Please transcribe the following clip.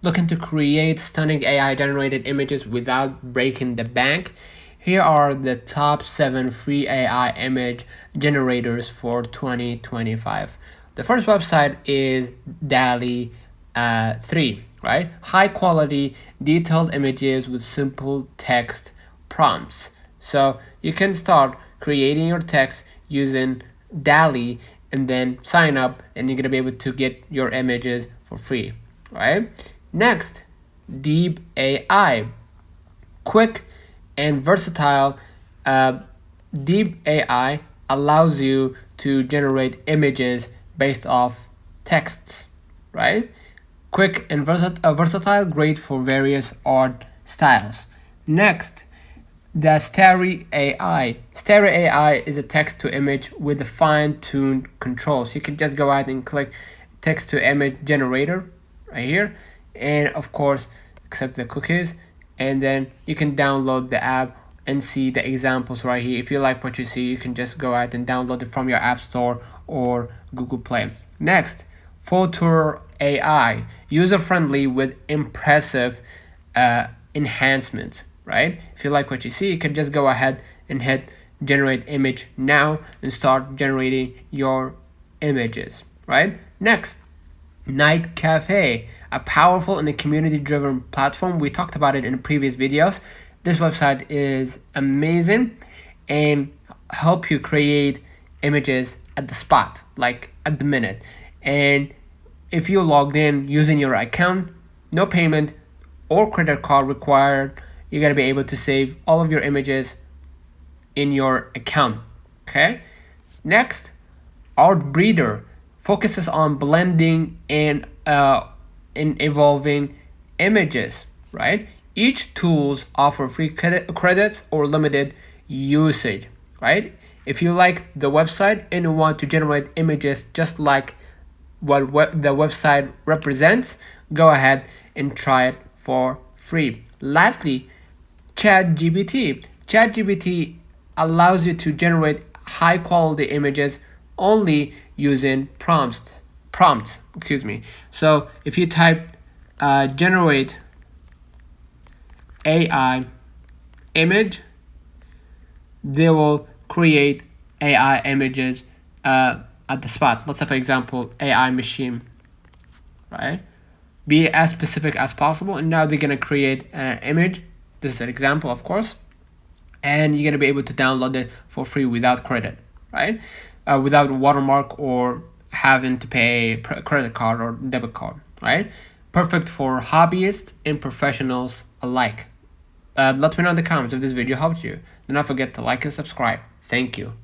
Looking to create stunning AI generated images without breaking the bank? Here are the top 7 free AI image generators for 2025. The first website is DALI 3, right? High quality, detailed images with simple text prompts. So you can start creating your text using DALI and then sign up, and you're gonna be able to get your images for free, right? Next, Deep AI. Quick and versatile. Deep AI allows you to generate images based off texts, right? Quick and versatile, great for various art styles. Next, the Starry AI. Starry AI is a text to image with a fine-tuned control. So you can just go ahead and click text to image generator right here, and of course accept the cookies, and then you can download the app and see the examples right here. If you like what you see, you can just go ahead and download it from your app store or Google Play. Next, Photo AI, user-friendly with impressive enhancements, right? If you like what you see, you can just go ahead and hit generate image now and start generating your images, right? Next, Night Cafe, a powerful and a community-driven platform. We talked about it in previous videos. This website is amazing and help you create images at the spot, like at the minute. And if you logged in using your account, no payment or credit card required, you're gonna be able to save all of your images in your account. Okay. Next, Art Breeder focuses on blending and evolving images, right? Each tools offer free credits or limited usage, right? If you like the website and you want to generate images just like what the website represents, go ahead and try it for free. Lastly, ChatGPT. ChatGPT allows you to generate high quality images only using prompts. So if you type generate AI image, they will create AI images at the spot. Let's say, for example, AI machine, right? Be as specific as possible, and now they're gonna create an image. This is an example, of course, and you're gonna be able to download it for free without credit, right? Without watermark or having to pay credit card or debit card, right? Perfect for hobbyists and professionals alike. Let me know in the comments if this video helped you. Do not forget to like and subscribe. Thank you.